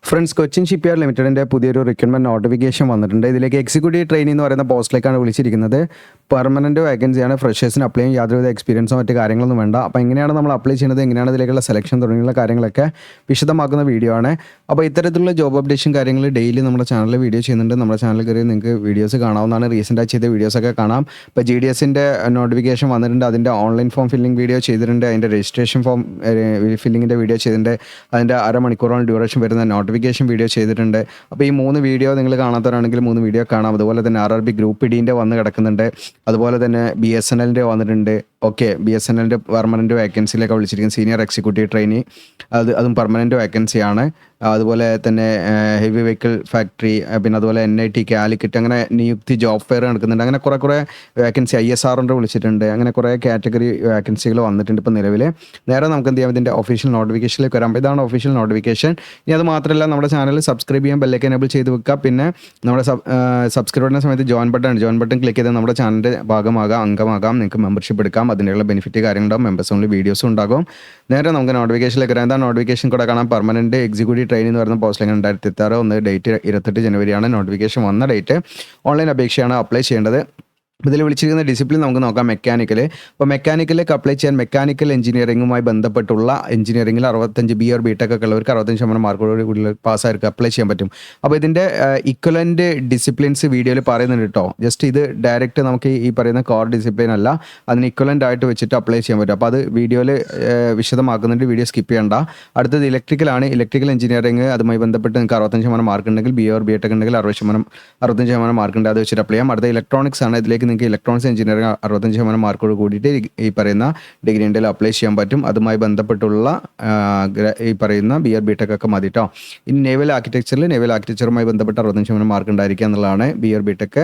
Friends, Cochin shipyard ലിമിറ്റഡിൻ്റെ പുതിയൊരു recruitment notification വന്നിട്ടുണ്ട്. ഇതിലേക്ക് എക്സിക്യൂട്ടീവ് ട്രെയിനി എന്ന് പറയുന്ന പോസ്റ്റിലേക്കാണ് വിളിച്ചിരിക്കുന്നത്. പെർമനൻറ്റ് വേക്കൻസിയാണ്. ഫ്രഷേഴ്സിന് അപ്ലൈ ചെയ്യാൻ യാതൊരുവിധ എക്സ്പീരിയൻസോ മറ്റ് കാര്യങ്ങളൊന്നും വേണ്ട. അപ്പോൾ എങ്ങനെയാണ് നമ്മൾ അപ്ലൈ ചെയ്യുന്നത്, എങ്ങനെയാണ് ഇതിലേക്കുള്ള സെലക്ഷൻ തുടങ്ങിയുള്ള കാര്യങ്ങളൊക്കെ വിശദമാക്കുന്ന വീഡിയോ ആണ്. അപ്പോൾ ഇത്തരത്തിലുള്ള ജോബ് അപ്ഡേഷൻ കാര്യങ്ങൾ ഡെയിലി നമ്മുടെ ചാനലിൽ വീഡിയോ ചെയ്യുന്നുണ്ട്. നമ്മുടെ ചാനലിൽ കയറി നിങ്ങൾക്ക് വീഡിയോസ് കാണാവുന്നതാണ്. റീസെൻ്റായി ചെയ്ത വീഡിയോസൊക്കെ കാണാം. ഇപ്പോൾ GDSൻ്റെ നോട്ടിഫിക്കേഷൻ വന്നിട്ടുണ്ട്. അതിൻ്റെ ഓൺലൈൻ ഫോം ഫില്ലിംഗ് വീഡിയോ ചെയ്തിട്ടുണ്ട്. അതിൻ്റെ രജിസ്ട്രേഷൻ ഫോം ഫില്ലിങ്ങിൻ്റെ വീഡിയോ ചെയ്തിട്ടുണ്ട്. അതിൻ്റെ അരമണിക്കൂറോളം ഡ്യൂറേഷൻ വരുന്ന നോട്ടിഫിക്കേഷൻ വീഡിയോ ചെയ്തിട്ടുണ്ട്. അപ്പോൾ ഈ 3 വീഡിയോ നിങ്ങൾ കാണാത്തവരാണെങ്കിൽ 3 വീഡിയോ കാണാം. അതുപോലെ തന്നെ RRB ഗ്രൂപ്പ് ഡിൻ്റെ വന്ന് കിടക്കുന്നുണ്ട്. അതുപോലെ തന്നെ BSNLൻ്റെ വന്നിട്ടുണ്ട്. ഓക്കെ, BSNLൻ്റെ പെർമനൻറ്റ് വേക്കൻസിയിലേക്ക് വിളിച്ചിരിക്കുന്നത് സീനിയർ എക്സിക്യൂട്ടീവ് ട്രെയിനി. അതും പെർമനൻറ്റ് വേക്കൻസിയാണ്. അതുപോലെ തന്നെ ഹെവി വെഹിക്കിൾ ഫാക്ടറി, പിന്നെ അതുപോലെ NIT കാലിക്കറ്റ്, അങ്ങനെ നിയുക്തി ജോബ് ഫെയർ നടക്കുന്നുണ്ട്. അങ്ങനെ കുറേ വേക്കൻസി ISRൻ്റെ വിളിച്ചിട്ടുണ്ട്. അങ്ങനെ കുറേ കാറ്റഗറി വേക്കൻസികൾ വന്നിട്ടുണ്ട് ഇപ്പോൾ നിലവിൽ. നേരെ നമുക്ക് എന്ത് ചെയ്യാം, ഇതിൻ്റെ ഒഫീഷ്യൽ നോട്ടിഫിക്കേഷനിലേക്ക് വരാം. ഇതാണ് ഒഫീഷ്യൽ നോട്ടിഫിക്കേഷൻ. ഇനി അത് മാത്രമല്ല, നമ്മുടെ ചാനൽ സബ്സ്ക്രൈബ് ചെയ്യാൻ ബെല്ലൈക്കൻ എനേബിൾ ചെയ്ത് വെക്കുക. പിന്നെ നമ്മുടെ സബ്സ്ക്രൈബ് ചെയ്യുന്ന സമയത്ത് ജോയിൻ ബട്ടൺ ക്ലിക്ക് ചെയ്ത് നമ്മുടെ ചാനലിൻ്റെ ഭാഗമാകാം, അംഗമാകാം. നിങ്ങൾക്ക് മെമ്പർഷിപ്പ് എടുക്കാം. അതിൻ്റെയുള്ള ബെനിഫിറ്റ് കാര്യങ്ങളുണ്ടാകും. മെമ്പേഴ്സ് ഓൺലി വീഡിയോസും ഉണ്ടാകും. നേരെ നമുക്ക് നോട്ടിഫിക്കേഷനിലേക്ക് വരാം. എന്താ നോട്ടിഫിക്കേഷൻ കൂടെ കാണാം. പെർമനൻറ്റ് എക്സിക്യൂട്ടീവ് ട്രെയിനി എന്ന് പറയുന്ന പോസ്റ്റിലേക്ക് 2026 ഡേറ്റ് 28 ജനുവരിയാണ് നോട്ടിഫിക്കേഷൻ വന്ന ഡേറ്റ്. ഓൺലൈൻ അപേക്ഷയാണ് അപ്ലൈ ചെയ്യേണ്ടത്. ഇതിൽ വിളിച്ചിരിക്കുന്ന ഡിസിപ്ലിൻ നമുക്ക് നോക്കാം. മെക്കാനിക്കൽ. അപ്പോൾ മെക്കാനിക്കലിലേക്ക് അപ്ലൈ ചെയ്യാൻ മെക്കാനിക്കൽ എഞ്ചിനീയറിംഗുമായി ബന്ധപ്പെട്ടുള്ള എഞ്ചിനീയറിംഗിൽ 65 BA or B.Tech ഒക്കെ ഉള്ളവർക്ക് 65% മാർക്കോട് കൂടി പാസ്സായിരിക്കും അപ്ലൈ ചെയ്യാൻ പറ്റും. അപ്പോൾ ഇതിൻ്റെ ഇക്വലൻ്റ് ഡിസിപ്ലിൻസ് വീഡിയോയിൽ പറയുന്നുണ്ട് കേട്ടോ. ജസ്റ്റ് ഇത് ഡയറക്റ്റ് നമുക്ക് ഈ പറയുന്ന കോർ ഡിസിപ്ലിൻ അല്ല, അതിന് ഇക്വലൻ്റ് ആയിട്ട് വെച്ചിട്ട് അപ്ലൈ ചെയ്യാൻ പറ്റും. അപ്പോൾ അത് വീഡിയോയിൽ വിശദമാക്കുന്നുണ്ട്. വീഡിയോ സ്കിപ്പ് ചെയ്യേണ്ട. അടുത്തത് ഇലക്ട്രിക്കലാണ്. ഇലക്ട്രിക്കൽ എഞ്ചിനീയറിംഗ് അതുമായി ബന്ധപ്പെട്ട് നിങ്ങൾക്ക് 65% മാർക്ക് ഉണ്ടെങ്കിൽ, BA or B.Tech ഉണ്ടെങ്കിൽ 65% മാർക്ക് ഉണ്ട്, അത് വെച്ചിട്ട് അപ്ലൈ ചെയ്യാം. അടുത്ത ഇലക്ട്രോണിക്സ് ആണ്. ഇതിലേക്ക് നിങ്ങൾക്ക് ഇലക്ട്രോണിക്സ് എഞ്ചിനീയറിംഗ് 65% മാർക്കോട് കൂടിയിട്ട് ഈ പറയുന്ന ഡിഗ്രീൻ്റെ അപ്ലൈ ചെയ്യാൻ പറ്റും. അതുമായി ബന്ധപ്പെട്ടുള്ള ഈ പറയുന്ന BA or B.Tech ഒക്കെ മതി കേട്ടോ. ഇനി നേവൽ ആർക്കിടെക്ചറുമായി ബന്ധപ്പെട്ട് 65% മാർക്ക് ഉണ്ടായിരിക്കുക എന്നുള്ളതാണ്. BA or B.Tech.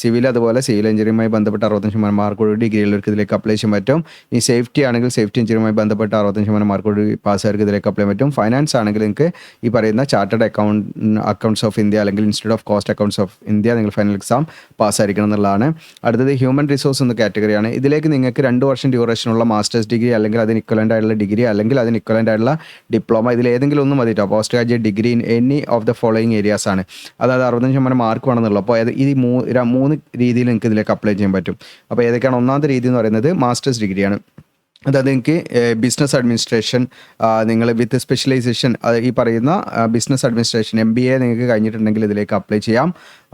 സിവിൽ, അതുപോലെ സിവിൽ എഞ്ചിനീയറിംഗുമായി ബന്ധപ്പെട്ട് 65% മാർക്കോട് ഡിഗ്രിയിലേക്ക് ഇതിലേക്ക് അപ്ലൈ ചെയ്യാൻ പറ്റും. ഈ സേഫ്റ്റി ആണെങ്കിൽ സേഫ്റ്റി എഞ്ചിനീയറുമായി ബന്ധപ്പെട്ട് 65% മാർക്കോട് പാസ്സാർക്ക് ഇതിലേക്ക് അപ്ലൈ പറ്റും. ഫൈനാൻസ് ആണെങ്കിൽ നിങ്ങൾക്ക് ഈ പറയുന്ന ചാർട്ടേഡ് അക്കൗണ്ട്സ് ഓഫ് ഇന്ത്യ അല്ലെങ്കിൽ institute of cost accounts of India നിങ്ങൾ ഫൈനൽ എക്സാം പാസ്സായിരിക്കണം എന്നുള്ളതാണ്. അടുത്തത് ഹ്യൂമൻ റിസോഴ്സ് എന്ന കാറ്റഗറിയാണ്. ഇതിലേക്ക് നിങ്ങൾക്ക് 2 വർഷം ഡ്യൂറേഷനുള്ള മാസ്റ്റേഴ്സ് ഡിഗ്രി അല്ലെങ്കിൽ അതിന് ഇക്വലൻ്റ് ആയിട്ടുള്ള ഡിഗ്രി അല്ലെങ്കിൽ അതിന് ഇക്വലൻ്റ് ആയിട്ടുള്ള ഡിപ്ലോമ, ഇതിൽ ഏതെങ്കിലും ഒന്നും മതി കേട്ടോ. Post graduate degree in any of the following areas ആണ്. അതായത് 65% മാർക്ക് വേണമെന്നുള്ളൂ. അപ്പോൾ ഈ 3 രീതിയിൽ നിങ്ങൾക്ക് ഇതിലേക്ക് അപ്ലൈ ചെയ്യാൻ പറ്റും. അപ്പോൾ ഏതൊക്കെയാണ്? ഒന്നാമത്തെ രീതി എന്ന് പറയുന്നത് മാസ്റ്റേഴ്സ് ഡിഗ്രിയാണ്. അതായത് നിങ്ങൾക്ക് ബിസിനസ് അഡ്മിനിസ്ട്രേഷൻ നിങ്ങൾ വിത്ത് സ്പെഷ്യലൈസേഷൻ, ഈ പറയുന്ന ബിസിനസ് അഡ്മിനിസ്ട്രേഷൻ MBA നിങ്ങൾക്ക് കഴിഞ്ഞിട്ടുണ്ടെങ്കിൽ ഇതിലേക്ക് അപ്ലൈ ചെയ്യാം.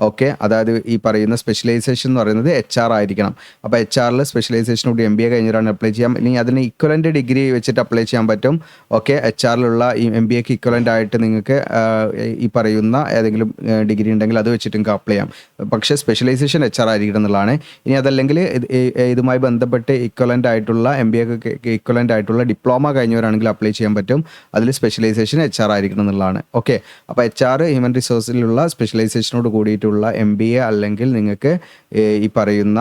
ഓക്കെ, അതായത് ഈ പറയുന്ന സ്പെഷ്യലൈസേഷൻ എന്ന് പറയുന്നത് HR ആയിരിക്കണം. അപ്പോൾ HR സ്പെഷ്യലൈസേഷനോട് MBA കഴിഞ്ഞിട്ടാണ് അപ്ലൈ ചെയ്യാം. അല്ലെങ്കിൽ അതിന് ഇക്വലൻ്റ് ഡിഗ്രി വെച്ചിട്ട് അപ്ലൈ ചെയ്യാൻ പറ്റും. ഓക്കെ, HR ഈ MBAക്ക് ഇക്വലൻ്റ് ആയിട്ട് നിങ്ങൾക്ക് ഈ പറയുന്ന ഏതെങ്കിലും ഡിഗ്രി ഉണ്ടെങ്കിൽ അത് വെച്ചിട്ട് നിങ്ങൾക്ക് അപ്ലൈ ചെയ്യാം. പക്ഷേ സ്പെഷ്യലൈസേഷൻ HR ആയിരിക്കണം എന്നുള്ളതാണ്. ഇനി അതല്ലെങ്കിൽ ഇതുമായി ബന്ധപ്പെട്ട് ഇക്വലൻ്റ് ആയിട്ടുള്ള MBA ഇക്വലൻ്റ് ആയിട്ടുള്ള ഡിപ്ലോമ കഴിഞ്ഞവരാണെങ്കിൽ അപ്ലൈ ചെയ്യാൻ പറ്റും. അതിൽ സ്പെഷ്യലൈസേഷൻ HR ആയിരിക്കണം എന്നുള്ളതാണ്. ഓക്കെ, അപ്പോൾ HR ഹ്യൂമൻ റിസോഴ്സിലുള്ള സ്പെഷ്യലൈസേഷനോട് കൂടിയിട്ടുള്ള MBA അല്ലെങ്കിൽ നിങ്ങൾക്ക് ഈ പറയുന്ന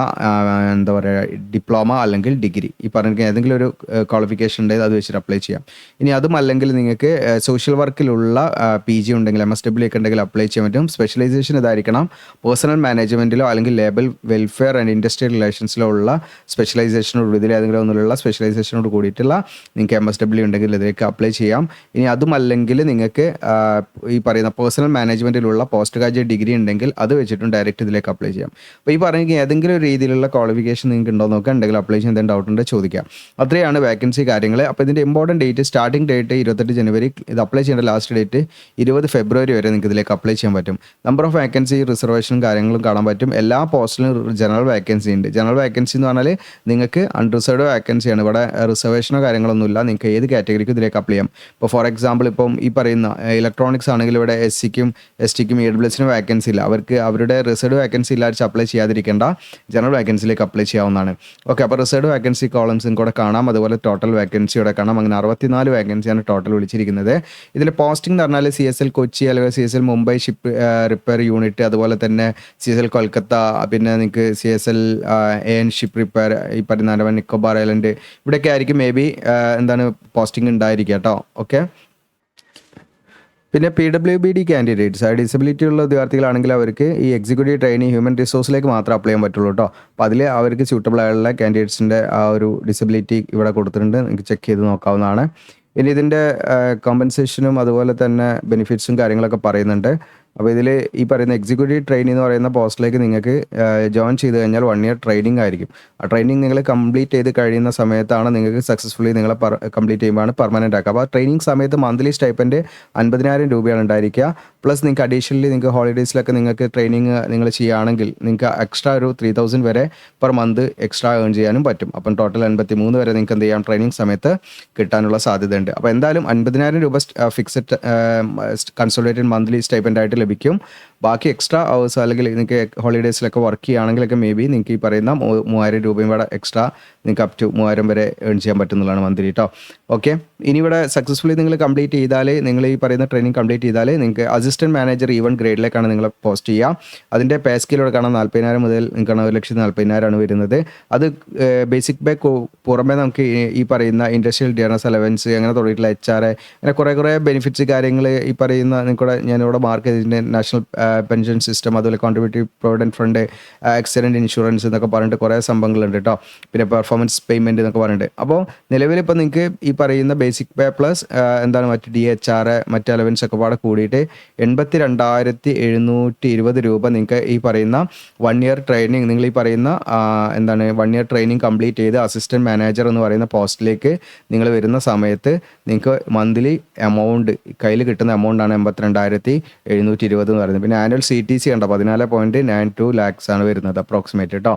എന്താ പറയുക ഡിപ്ലോമ അല്ലെങ്കിൽ ഡിഗ്രി, ഈ പറഞ്ഞ ഏതെങ്കിലും ഒരു ക്വാളിഫിക്കേഷൻ ഉണ്ടെങ്കിൽ അത് വെച്ചിട്ട് അപ്ലൈ ചെയ്യാം. ഇനി അതും അല്ലെങ്കിൽ നിങ്ങൾക്ക് സോഷ്യൽ വർക്കിലുള്ള PG ഉണ്ടെങ്കിൽ MSW ഒക്കെ ഉണ്ടെങ്കിൽ അപ്ലൈ ചെയ്യാൻ പറ്റും. സ്പെഷ്യലൈസേഷൻ ഇതായിരിക്കണം. പേഴ്സണൽ മാനേജ്മെൻറ്റിലോ അല്ലെങ്കിൽ ലേബർ വെൽഫെയർ ആൻഡ് ഇൻഡസ്ട്രിയൽ റിലേഷൻസിലോ ഉള്ള സ്പെഷ്യലൈസേഷനോട് ഇതിൽ ഏതെങ്കിലും ഒന്നിലുള്ള സ്പെഷ്യലൈസേഷനോട് കൂടിയിട്ടുള്ള നിങ്ങൾക്ക് MSW ഉണ്ടെങ്കിൽ ഇതിലേക്ക് അപ്ലൈ ചെയ്യാം. ഇനി അതും അല്ലെങ്കിൽ നിങ്ങൾക്ക് ഈ പറയുന്ന പേഴ്സണൽ മാനേജ്മെൻറ്റിലുള്ള പോസ്റ്റ് ഗ്രാജുവേറ്റ് ഡിഗ്രി ഉണ്ടെങ്കിൽ അത് വെച്ചിട്ടും ഡയറക്റ്റ് ഇതിലേക്ക് അപ്ലൈ ചെയ്യാം. അപ്പോൾ ഈ പറഞ്ഞ ഏതെങ്കിലും ഒരു രീതിയിലുള്ള ക്വാളിഫിക്കേഷൻ നിങ്ങൾക്ക് ഉണ്ടോ നോക്കുക. ഉണ്ടെങ്കിൽ അപ്ലൈ ചെയ്യാൻ എന്തെങ്കിലും ഡൗട്ട് ഉണ്ടെങ്കിൽ ചോദിക്കാം. അത്രയാണ് വേക്കൻസി കാര്യങ്ങൾ. അപ്പോൾ ഇതിൻ്റെ ഇമ്പോർട്ടൻറ്റ് ഡേറ്റ്, സ്റ്റാർട്ടിംഗ് ഡേറ്റ് 28 ജനുവരി. ഇത് അപ്ലൈ ചെയ്യേണ്ട ലാസ്റ്റ് ഡേറ്റ് 20 ഫെബ്രുവരി വരെ നിങ്ങൾക്ക് ഇതിലേക്ക് അപ്ലൈ ചെയ്യാൻ പറ്റും. നമ്പർ ഓഫ് വേക്കൻസി, റിസർവേഷനും കാര്യങ്ങളും കാണാൻ പറ്റും. എല്ലാ പോസ്റ്റിലും ജനറൽ വേക്കൻസി ഉണ്ട്. ജനറൽ വേക്കൻസി എന്ന് പറഞ്ഞാൽ നിങ്ങൾക്ക് അൺറിസർവ്ഡ് വേക്കൻസിയാണ്. ഇവിടെ റിസർവേഷനോ കാര്യങ്ങളൊന്നുമില്ല. നിങ്ങൾക്ക് ഏത് കാറ്റഗറിക്കും ഇതിലേക്ക് അപ്ലൈ ചെയ്യാം. ഇപ്പോൾ ഫോർ എക്സാമ്പിൾ ഇപ്പം ഈ പറയുന്ന ഇലക്ട്രോണിക്സ് ആണെങ്കിൽ ഇവിടെ SCക്കും STക്കും EWSനും വേക്കൻസി ഇല്ല. അവരുടെ റിസർവ്ഡ് വേക്കൻസി ഇല്ലാതെ അപ്ലൈ ചെയ്യാതിരിക്കേണ്ട, ജനറൽ വേക്കൻസിയിലേക്ക് അപ്ലൈ ചെയ്യാവുന്നതാണ്. ഓക്കെ, അപ്പോൾ റിസർവ്ഡ് വേക്കൻസി കോളംസും കൂടെ കാണാം. അതുപോലെ ടോട്ടൽ വേക്കൻസി ഇവിടെ കാണാം. അങ്ങനെ 64 വേക്കൻസിയാണ് ടോട്ടൽ വിളിച്ചിരിക്കുന്നത്. ഇതിൽ പോസ്റ്റിംഗ് എന്ന് പറഞ്ഞാൽ CSL കൊച്ചി അല്ലെങ്കിൽ CSL Mumbai ship repair unit, അതുപോലെ തന്നെ CSL കൊൽക്കത്ത, പിന്നെ നിങ്ങൾക്ക് CSL AN ഷിപ്പ് റിപ്പയർ, ഈ പറയുന്ന ആൻഡമാൻ നിക്കോബാർ ഐലൻഡ്, ഇവിടെയൊക്കെ ആയിരിക്കും മേ ബി പോസ്റ്റിംഗ് ഉണ്ടായിരിക്കുക കേട്ടോ. ഓക്കെ, പിന്നെ PWBD കാൻഡിഡേറ്റ്സ്, ഡിസബിലിറ്റി ഉള്ള വിദ്യാർത്ഥികളാണെങ്കിൽ അവർക്ക് ഈ എക്സിക്യൂട്ടീവ് ട്രെയിനി ഹ്യൂമൻ റിസോഴ്സിലേക്ക് മാത്രം അപ്ലൈ ചെയ്യാൻ പറ്റുള്ളൂ കേട്ടോ. അപ്പോൾ അതിൽ അവർക്ക് സ്യൂട്ടബിൾ ആയിട്ടുള്ള കാൻഡിഡേറ്റ്സിൻ്റെ ആ ഒരു ഡിസബിലിറ്റി ഇവിടെ കൊടുത്തിട്ടുണ്ട്. നിങ്ങൾക്ക് ചെക്ക് ചെയ്ത് നോക്കാവുന്നതാണ്. ഇനി ഇതിൻ്റെ കോമ്പൻസേഷനും അതുപോലെ തന്നെ ബെനിഫിറ്റ്സും കാര്യങ്ങളൊക്കെ പറയുന്നുണ്ട്. അപ്പോൾ ഇതിൽ ഈ പറയുന്ന എക്സിക്യൂട്ടീവ് ട്രെയിനി എന്ന് പറയുന്ന പോസ്റ്റിലേക്ക് നിങ്ങൾക്ക് ജോയിൻ ചെയ്ത് കഴിഞ്ഞാൽ 1 ഇയർ ട്രെയിനിങ് ആയിരിക്കും. ആ ട്രെയിനിങ് നിങ്ങൾ കംപ്ലീറ്റ് ചെയ്ത് കഴിയുന്ന സമയത്താണ് നിങ്ങൾക്ക് സക്സസ്ഫുള്ളി നിങ്ങളെ കംപ്ലീറ്റ് ചെയ്യുമ്പോഴാണ് പെർമനൻ്റ് ആക്കുക. അപ്പോൾ ആ ട്രെയിനിങ് സമയത്ത് മന്ത്ലി സ്റ്റൈപ്പൻഡ് 50,000 രൂപയാണ് ഉണ്ടായിരിക്കുക. പ്ലസ് നിങ്ങൾക്ക് അഡീഷണലി നിങ്ങൾക്ക് ഹോളിഡേയ്സിലൊക്കെ നിങ്ങൾക്ക് ട്രെയിനിങ് നിങ്ങൾ ചെയ്യുകയാണെങ്കിൽ നിങ്ങൾക്ക് എക്സ്ട്രാ ഒരു 3,000 വരെ പെർ മന്ത് എക്സ്ട്രാ ഏൺ ചെയ്യാനും പറ്റും. അപ്പം ടോട്ടൽ 83 വരെ നിങ്ങൾക്ക് എന്ത് ചെയ്യാം ട്രെയിനിങ് സമയത്ത് കിട്ടാനുള്ള സാധ്യതയുണ്ട്. അപ്പോൾ എന്തായാലും 50,000 രൂപ ഫിക്സഡ് കൺസോളിഡേറ്റഡ് മന്ത്ലി സ്റ്റൈപ്പൻഡ് ആയിട്ട് ലഭിക്കും. ബാക്കി എക്സ്ട്രാ അവേഴ്സ് അല്ലെങ്കിൽ നിങ്ങൾക്ക് ഹോളിഡേയ്സിലൊക്കെ വർക്ക് ചെയ്യുകയാണെങ്കിലൊക്കെ മേ ബി നിങ്ങൾക്ക് ഈ പറയുന്ന 3,000 രൂപയും കൂടെ എക്സ്ട്രാ നിങ്ങൾക്ക് അപ് ടു 3,000 വരെ ഏൺ ചെയ്യാൻ പറ്റുന്നതാണ് മന്ത്ലി കേട്ടോ. ഓക്കെ, ഇനി ഇവിടെ സക്സസ്ഫുള്ളി നിങ്ങൾ കംപ്ലീറ്റ് ചെയ്താൽ, നിങ്ങൾ ഈ പറയുന്ന ട്രെയിനിങ് കംപ്ലീറ്റ് ചെയ്താൽ നിങ്ങൾക്ക് അസിസ്റ്റൻറ്റ് മാനേജർ ഈവൻ ഗ്രേഡിലേക്കാണ് നിങ്ങൾ പോസ്റ്റ് ചെയ്യുക. അതിൻ്റെ പേ സ്കെയിലൂടെ കാണാൻ 40,000 മുതൽ നിങ്ങൾക്ക് 1,40,000 വരുന്നത്. അത് ബേസിക് പേ പുറമെ നമുക്ക് ഈ പറയുന്ന ഇൻഡസ്ട്രിയൽ ഡിയർനസ് അലവൻസ് അങ്ങനെ തുടങ്ങിയിട്ടുള്ള HR അങ്ങനെ കുറേ ബെനിഫിറ്റ്സ് കാര്യങ്ങൾ ഈ പറയുന്ന നിങ്ങൾക്കൂടെ ഞാനിവിടെ മാർക്ക് ചെയ്തിട്ടുണ്ട്. നാഷണൽ പെൻഷൻ സിസ്റ്റം, അതുപോലെ കോൺട്രിബ്യൂട്ടീവ് പ്രൊവിഡൻറ്റ് ഫണ്ട്, ആക്സിഡൻറ്റ് ഇൻഷുറൻസ് എന്നൊക്കെ പറഞ്ഞിട്ട് കുറേ സംഭവങ്ങളുണ്ട് കേട്ടോ. പിന്നെ പെർഫോമൻസ് പേയ്മെൻറ്റ് എന്നൊക്കെ പറഞ്ഞിട്ട്. അപ്പോൾ നിലവിലിപ്പോൾ നിങ്ങൾക്ക് ഈ പറയുന്ന ബേസിക് പേ പ്ലസ് എന്താണ് മറ്റ് DHR മറ്റ് അലവൻസ് ഒക്കെ പാടെ കൂടിയിട്ട് 82,720 രൂപ നിങ്ങൾക്ക് ഈ പറയുന്ന 1 ഇയർ ട്രെയിനിങ്, നിങ്ങൾ ഈ പറയുന്ന 1 ഇയർ ട്രെയിനിങ് കംപ്ലീറ്റ് ചെയ്ത് അസിസ്റ്റൻറ്റ് മാനേജർ എന്ന് പറയുന്ന പോസ്റ്റിലേക്ക് നിങ്ങൾ വരുന്ന സമയത്ത് നിങ്ങൾക്ക് മന്ത്ലി എമൗണ്ട് കയ്യിൽ കിട്ടുന്ന എമൗണ്ടാണ് 82,720 എന്ന് പറയുന്നത്. പിന്നെ ആനുവൽ CTC കണ്ടോ 14.92 lakhs ആണ് വരുന്നത് അപ്രോക്സിമേറ്റ് കേട്ടോ.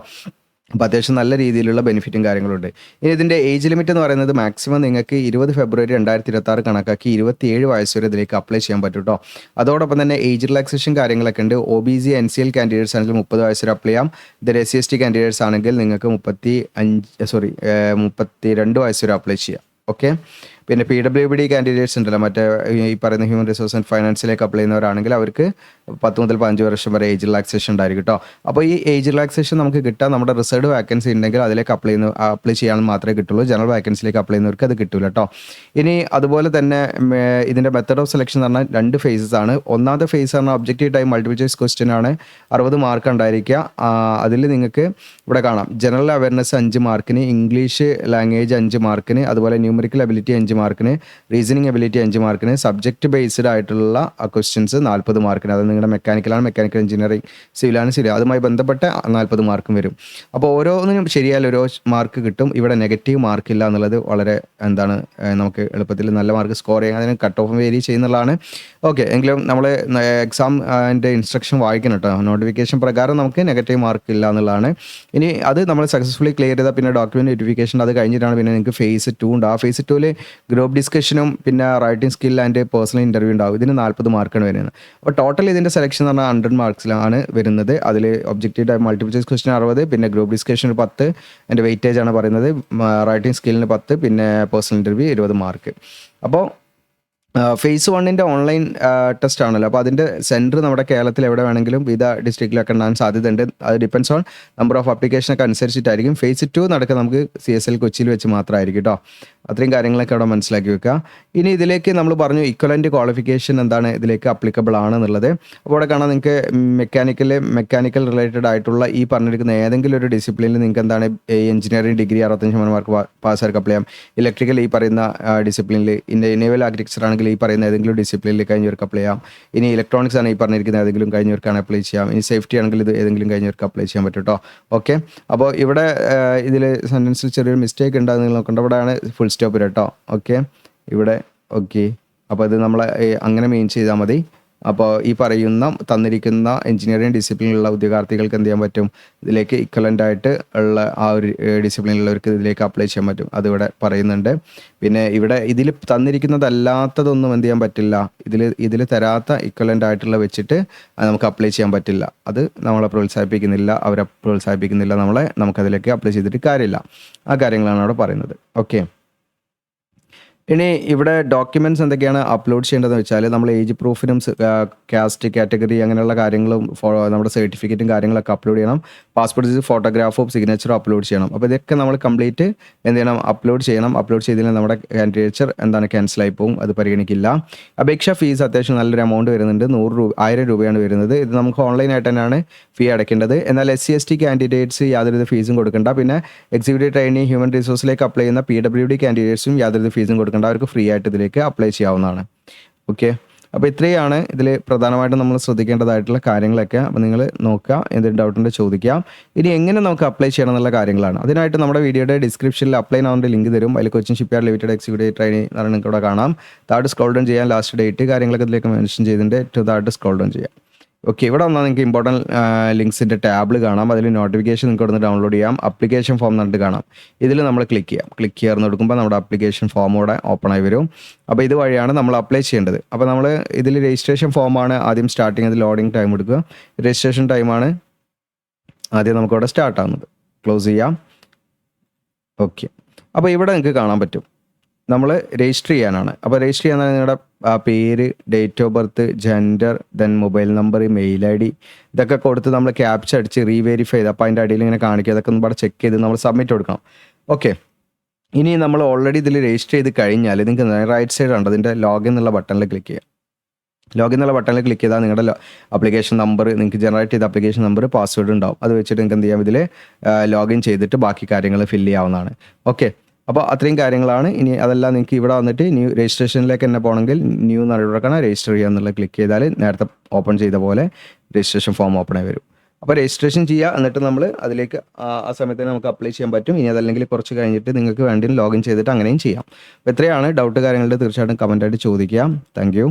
അപ്പോൾ അത്യാവശ്യം നല്ല രീതിയിലുള്ള ബെനിഫിറ്റും കാര്യങ്ങളുണ്ട്. ഇനി ഇതിൻ്റെ ഏജ് ലിമിറ്റ് എന്ന് പറയുന്നത് മാക്സിമം നിങ്ങൾക്ക് 20 ഫെബ്രുവരി 2026 കണക്കാക്കി 27 വയസ്സ് വരെ ഇതിലേക്ക് അപ്ലൈ ചെയ്യാൻ പറ്റും കേട്ടോ. അതോടൊപ്പം തന്നെ ഏജ് റിലാക്സേഷൻ കാര്യങ്ങളൊക്കെ ഉണ്ട്. OBC NCL കാൻഡിഡേറ്റ്സ് ആണെങ്കിൽ 30 വയസ്സ് വരെ അപ്ലൈ ചെയ്യാം. ഇതിൽ SC/ST കാൻഡിഡേറ്റ്സ് ആണെങ്കിൽ നിങ്ങൾക്ക് 32 വയസ്സ് വരെ അപ്ലൈ ചെയ്യാം. ഓക്കെ, പിന്നെ PWD കാൻഡിഡേറ്റ്സ് ഉണ്ടല്ലോ, മറ്റേ ഈ പറയുന്ന ഹ്യൂമൻ റിസോഴ്സ് ആൻഡ് ഫൈനാൻസിലേക്ക് അപ്ലൈ ചെയ്യുന്നവരാണെങ്കിൽ അവർക്ക് 10 മുതൽ 15 വർഷം വരെ ഏജ് റിലാക്സേഷൻ ഉണ്ടായിരിക്കും കേട്ടോ. അപ്പോൾ ഈ ഏജ് റിലാക്സേഷൻ നമുക്ക് കിട്ടാൻ നമ്മുടെ റിസർവ്ഡ് വാക്കൻസി ഉണ്ടെങ്കിൽ അതിലേക്ക് അപ്ലൈ ചെയ്യാൻ മാത്രമേ കിട്ടുള്ളൂ. ജനറൽ വാക്കൻസിലേക്ക് അപ്ലൈ ചെയ്യുന്നവർക്ക് അത് കിട്ടില്ല കേട്ടോ. ഇനി അതുപോലെ തന്നെ ഇതിൻ്റെ മെത്തഡ് ഓഫ് സെലക്ഷൻ എന്ന് പറഞ്ഞാൽ 2 phases ആണ്. ഒന്നാമത്തെ ഫേസ് പറഞ്ഞാൽ objective time multiple choice question ആണ്. 60 മാർക്ക് ഉണ്ടായിരിക്കുക. അതിൽ നിങ്ങൾക്ക് ഇവിടെ കാണാം ജനറൽ അവയർനെസ് 5 മാർക്കിന്, ഇംഗ്ലീഷ് ലാംഗ്വേജ് 5 മാർക്കിന്, അതുപോലെ ന്യൂമറിക്കൽ എബിലിറ്റി 5 മാർക്കിന്, റീസണിങ് എബിലിറ്റി 5 മാർക്കിന്, സബ്ജക്റ്റ് ബേസ്ഡ് ആയിട്ടുള്ള ക്വസ്റ്റ്യൻസ് 40 മാർക്കിന്. അത് നിങ്ങളുടെ മെക്കാനിക്കലാണ്, മെക്കാനിക്കൽ എഞ്ചിനീയറിംഗ്, സിവിലാണ് സിവിൽ, അതുമായി ബന്ധപ്പെട്ട 40 മാർക്കും വരും. അപ്പോൾ ഓരോന്നിനും ശരിയായാലും ഓരോ മാർക്ക് കിട്ടും. ഇവിടെ നെഗറ്റീവ് മാർക്ക് ഇല്ല എന്നുള്ളത് വളരെ നമുക്ക് എളുപ്പത്തിൽ നല്ല മാർക്ക് സ്കോർ ചെയ്യാൻ അതിന് കട്ട് ഓഫ് വേരി ചെയ്യുന്നുള്ളതാണ്. ഓക്കെ, എങ്കിലും നമ്മൾ എക്സാമിൻ്റെ ഇൻസ്ട്രക്ഷൻ വായിക്കണം കേട്ടോ. നോട്ടിഫിക്കേഷൻ പ്രകാരം നമുക്ക് നെഗറ്റീവ് മാർക്ക് ഇല്ല എന്നുള്ളതാണ്. ഇനി അത് നമ്മൾ സക്സസ്ഫുള്ളി ക്ലിയർ ചെയ്താൽ പിന്നെ ഡോക്യുമെൻറ്റ് വെരിഫിക്കേഷൻ അത് കഴിഞ്ഞിട്ടാണ് പിന്നെ നിങ്ങൾക്ക് ഫേസ് 2 ഉണ്ട്. ആ ഫേസ് 2 ഗ്രൂപ്പ് ഡിസ്കഷനും പിന്നെ writing skill and personal interview ഉണ്ടാവും. ഇതിന് 40 മാർക്കാണ് വരുന്നത്. അപ്പോൾ ടോട്ടൽ ഇതിൻ്റെ സെലക്ഷൻ എന്ന് പറഞ്ഞാൽ 100 മാർക്സിലാണ് വരുന്നത്. അതിൽ objective time multiple choice question 60, പിന്നെ ഗ്രൂപ്പ് ഡിസ്കഷൻ 10, എൻ്റെ വെയിറ്റേജ് ആണ് പറയുന്നത്, റൈറ്റിംഗ് സ്കില്ലിന് 10, പിന്നെ പേഴ്സണൽ ഇൻ്റർവ്യൂ 20 മാർക്ക്. അപ്പോൾ ഫേസ് 1 ഓൺലൈൻ ടെസ്റ്റ് ആണല്ലോ. അപ്പോൾ അതിൻ്റെ സെൻറ്റർ നമ്മുടെ കേരളത്തിൽ എവിടെ വേണമെങ്കിലും വിവിധ ഡിസ്ട്രിക്റ്റിലൊക്കെ ഉണ്ടാകാൻ സാധ്യതയുണ്ട്. അത് ഡിപ്പെൻസ് ഓൺ നമ്പർ ഓഫ് ആപ്ലിക്കേഷനൊക്കെ അനുസരിച്ചിട്ടായിരിക്കും. ഫേസ് 2 നടക്കുക നമുക്ക് CSL കൊച്ചിയിൽ വെച്ച് മാത്രമായിരിക്കും കേട്ടോ. അത്രയും കാര്യങ്ങളൊക്കെ അവിടെ മനസ്സിലാക്കി വെക്കുക. ഇനി ഇതിലേക്ക് നമ്മൾ പറഞ്ഞു ഇക്വലൻ്റ് ക്വാളിഫിക്കേഷൻ എന്താണ് ഇതിലേക്ക് അപ്ലിക്കബിൾ ആണെന്നുള്ളത്. അപ്പോൾ അവിടെ കാണാൻ നിങ്ങൾക്ക് മെക്കാനിക്കൽ റിലേറ്റഡ് ആയിട്ടുള്ള ഈ പറഞ്ഞിരിക്കുന്ന ഏതെങ്കിലും ഒരു ഡിസിപ്ലിനിൽ നിങ്ങൾക്ക് എന്താണ് എഞ്ചിനീയറിംഗ് ഡിഗ്രി 65% മാർക്ക് പാസ്സാർക്ക് അപ്ലൈ ചെയ്യാം. ഇലക്ട്രിക്കൽ ഈ പറയുന്ന ഡിസിപ്ലിനിൽ, നേവൽ ആർക്കിടെക്ചർ ആണെങ്കിൽ ഈ പറയുന്ന ഏതെങ്കിലും ഡിസിപ്ലിനിൽ കഴിഞ്ഞവർക്ക് അപ്ലൈ ചെയ്യാം. ഇനി ഇലക്ട്രോണിക്സ് ആണ് ഈ പറഞ്ഞിരിക്കുന്ന ഏതെങ്കിലും കഴിഞ്ഞവർക്കാണ് അപ്ലൈ ചെയ്യാം. ഇനി സേഫ്റ്റി ആണെങ്കിൽ ഇത് ഏതെങ്കിലും കഴിഞ്ഞവർക്ക് അപ്ലൈ ചെയ്യാൻ പറ്റും കേട്ടോ. ഓക്കെ, അപ്പോൾ ഇവിടെ ഇതിൽ സെൻറ്റൻസിൽ ചെറിയൊരു മിസ്റ്റേക്ക് ഉണ്ടാകുന്ന നോക്കേണ്ട. ഇവിടെയാണ് ഫുൾ സ്റ്റോപ്പ് കേട്ടോ. ഓക്കെ, ഇവിടെ ഓക്കെ. അപ്പോൾ ഇത് നമ്മൾ അങ്ങനെ മെയിൻ ചെയ്താൽ മതി. അപ്പോൾ ഈ പറയുന്ന തന്നിരിക്കുന്ന എഞ്ചിനീയറിംഗ് ഡിസിപ്ലിനിലുള്ള ഉദ്യോഗാർത്ഥികൾക്ക് എന്ത് ചെയ്യാൻ പറ്റും, ഇതിലേക്ക് ഇക്വലൻ്റ് ആയിട്ട് ഉള്ള ആ ഒരു ഡിസിപ്ലിനുള്ളവർക്ക് ഇതിലേക്ക് അപ്ലൈ ചെയ്യാൻ പറ്റും. അതിവിടെ പറയുന്നുണ്ട്. പിന്നെ ഇവിടെ ഇതിൽ തന്നിരിക്കുന്നതല്ലാത്തതൊന്നും എന്ത് ചെയ്യാൻ പറ്റില്ല, ഇതിൽ തരാത്ത ഇക്വലൻ്റ് ആയിട്ടുള്ള വെച്ചിട്ട് നമുക്ക് അപ്ലൈ ചെയ്യാൻ പറ്റില്ല. അത് നമ്മളെ പ്രോത്സാഹിപ്പിക്കുന്നില്ല, അവരെ പ്രോത്സാഹിപ്പിക്കുന്നില്ല നമ്മളെ, നമുക്കതിലേക്ക് അപ്ലൈ ചെയ്തിട്ട് കാര്യമില്ല. ആ കാര്യങ്ങളാണ് അവിടെ പറയുന്നത്. ഓക്കെ, ഇനി ഇവിടെ ഡോക്യുമെൻറ്റ്സ് എന്തൊക്കെയാണ് അപ്ലോഡ് ചെയ്യേണ്ടതെന്ന് വെച്ചാൽ നമ്മൾ ഏജ് പ്രൂഫിനും കാസ്റ്റ് കാറ്റഗറി അങ്ങനെയുള്ള കാര്യങ്ങളും നമ്മുടെ സർട്ടിഫിക്കറ്റും കാര്യങ്ങളൊക്കെ അപ്ലോഡ് ചെയ്യണം. പാസ്പോർട്ട് സൈസ് ഫോട്ടോഗ്രാഫും സിഗ്നേച്ചറും അപ്ലോഡ് ചെയ്യണം. അപ്പോൾ ഇതൊക്കെ നമ്മൾ കംപ്ലീറ്റ് എന്ത് ചെയ്യണം, അപ്ലോഡ് ചെയ്യണം. അപ്ലോഡ് ചെയ്തതിൽ നമ്മുടെ കാൻഡിഡേച്ചർ ക്യാൻസലായി പോകും, അത് പരിഗണിക്കില്ല. അപേക്ഷ ഫീസ് അത്യാവശ്യം നല്ലൊരു എമൗണ്ട് വരുന്നുണ്ട്, 1000 രൂപയാണ് വരുന്നത്. ഇത് നമുക്ക് ഓൺലൈനായിട്ട് തന്നെയാണ് ഫീ അടയ്ക്കേണ്ടത്. എന്നാൽ SC/ST കാൻഡിഡേറ്റ്സ് യാതൊരു ഫീസും കൊടുക്കണ്ട. പിന്നെ എക്സിക്യൂട്ടീവ് ട്രെയിനി ഹ്യൂമൻ റിസോഴ്സിലേക്ക് അപ്ലൈ ചെയ്യുന്ന PWD കാൻഡിഡേറ്റ്സും യാതൊരു ഫീസും കൊടുക്കേണ്ട. കൊടുക്കേണ്ട, അവർക്ക് ഫ്രീ ആയിട്ട് ഇതിലേക്ക് അപ്ലൈ ചെയ്യാവുന്നതാണ്. ഓക്കെ, അപ്പോൾ ഇത്രയാണ് ഇതിൽ പ്രധാനമായിട്ടും നമ്മൾ ശ്രദ്ധിക്കേണ്ടതായിട്ടുള്ള കാര്യങ്ങളൊക്കെ. അപ്പോൾ നിങ്ങൾ നോക്കുക, എന്തെങ്കിലും ഡൗട്ടുണ്ട് ചോദിക്കാം. ഇനി എങ്ങനെ നമുക്ക് അപ്ലൈ ചെയ്യണം എന്നുള്ള കാര്യങ്ങളാണ്. അതിനായിട്ട് നമ്മുടെ വീഡിയോയുടെ ഡിസ്ക്രിപ്ഷനിൽ അപ്ലൈ നൗൻ്റെ ലിങ്ക് തരും. അതിൽ Cochin shipyard limited executive training എന്ന് പറഞ്ഞാൽ നിങ്ങൾക്ക് ഇവിടെ കാണാം. താഴോട്ട് സ്ക്രോൾ ഡൗൺ ചെയ്യാൻ ലാസ്റ്റ് ഡേറ്റ് കാര്യങ്ങളൊക്കെ ഇതിലേക്ക് മെൻഷൻ ചെയ്തിട്ടുണ്ട്. ഏറ്റവും താഴോട്ട് സ്ക്രോൾ ഡൗൺ ചെയ്യാം. ഓക്കെ, ഇവിടെ വന്നാൽ നിങ്ങൾക്ക് ഇമ്പോർട്ടൻറ്റ് ലിങ്ക്സിൻ്റെ ടാബിൽ കാണാം. അതിൽ നോട്ടിഫിക്കേഷൻ നിങ്ങൾക്ക് ഇവിടെ നിന്ന് ഡൗൺലോഡ് ചെയ്യാം. അപ്ലിക്കേഷൻ ഫോം എന്നിട്ട് കാണാം. ഇതിൽ നമ്മൾ ക്ലിക്ക് ചെയ്യാം. ക്ലിക്ക് ചെയ്യാൻ കൊടുക്കുമ്പോൾ നമ്മുടെ അപ്ലിക്കേഷൻ ഫോം ഇവിടെ ഓപ്പൺ ആയി വരും. അപ്പോൾ ഇത് വഴിയാണ് നമ്മൾ അപ്ലൈ ചെയ്യേണ്ടത്. അപ്പോൾ നമ്മൾ ഇതിൽ രജിസ്ട്രേഷൻ ഫോമാണ് ആദ്യം സ്റ്റാർട്ടിങ്, അത് ലോഡിങ് ടൈം എടുക്കുക. രജിസ്ട്രേഷൻ ടൈമാണ് ആദ്യം നമുക്കിവിടെ സ്റ്റാർട്ട് ആവുന്നത്. ക്ലോസ് ചെയ്യാം. ഓക്കെ, അപ്പോൾ ഇവിടെ നിങ്ങൾക്ക് കാണാൻ പറ്റും നമ്മൾ രജിസ്റ്റർ ചെയ്യാനാണ്. അപ്പോൾ രജിസ്റ്റർ ചെയ്യാൻ നിങ്ങളുടെ പേര്, date of birth, gender, then mobile number, mail I D ഇതൊക്കെ കൊടുത്ത് നമ്മൾ ക്യാപ്ച അടിച്ച് റീവെരിഫൈ ചെയ്ത് അപ്പോൾ അതിൻ്റെ അടിയിൽ ഇങ്ങനെ കാണിക്കുക. അതൊക്കെ ഒന്ന് ഇവിടെ ചെക്ക് ചെയ്ത് നമ്മൾ സബ്മിറ്റ് കൊടുക്കണം. ഓക്കെ, ഇനി നമ്മൾ ഓൾറെഡി ഇതിൽ രജിസ്റ്റർ ചെയ്ത് കഴിഞ്ഞാൽ നിങ്ങൾക്ക് റൈറ്റ് സൈഡ് ഉണ്ട് അതിൻ്റെ ലോഗിൻ എന്നുള്ള ബട്ടണിൽ ക്ലിക്ക് ചെയ്യാം. ലോഗിൻ എന്നുള്ള ബട്ടണിൽ ക്ലിക്ക് ചെയ്താൽ നിങ്ങളുടെ ആപ്ലിക്കേഷൻ നമ്പർ, നിങ്ങൾക്ക് ജനറേറ്റ് ചെയ്ത ആപ്ലിക്കേഷൻ നമ്പർ, പാസ്വേഡ് ഉണ്ടാവും. അത് വെച്ചിട്ട് നിങ്ങൾക്ക് എന്ത് ചെയ്യാം, ഇതിൽ ലോഗിൻ ചെയ്തിട്ട് ബാക്കി കാര്യങ്ങൾ ഫില്ല് ചെയ്യാവുന്നതാണ്. ഓക്കെ, അപ്പോൾ അത്രയും കാര്യങ്ങളാണ്. ഇനി അതെല്ലാം നിങ്ങൾക്ക് ഇവിടെ വന്നിട്ട് ന്യൂ രജിസ്ട്രേഷനിലേക്ക് തന്നെ പോകണമെങ്കിൽ ന്യൂ നടപടിക്കണം, രജിസ്റ്റർ ചെയ്യുക എന്നുള്ള ക്ലിക്ക് ചെയ്താൽ നേരത്തെ ഓപ്പൺ ചെയ്ത പോലെ രജിസ്ട്രേഷൻ ഫോം ഓപ്പൺ ആയി വരും. അപ്പോൾ രജിസ്ട്രേഷൻ ചെയ്യുക, എന്നിട്ട് നമ്മൾ അതിലേക്ക് ആ സമയത്ത് നമുക്ക് അപ്ലൈ ചെയ്യാൻ പറ്റും. ഇനി അതല്ലെങ്കിൽ കുറച്ച് കഴിഞ്ഞിട്ട് നിങ്ങൾക്ക് വേണ്ടി ലോഗിൻ ചെയ്തിട്ട് അങ്ങനെയും ചെയ്യാം. അപ്പോൾ ഇത്രയാണ്. ഡൗട്ട് കാര്യങ്ങളുടെ തീർച്ചയായിട്ടും കമൻറ്റായിട്ട് ചോദിക്കാം. Thank you.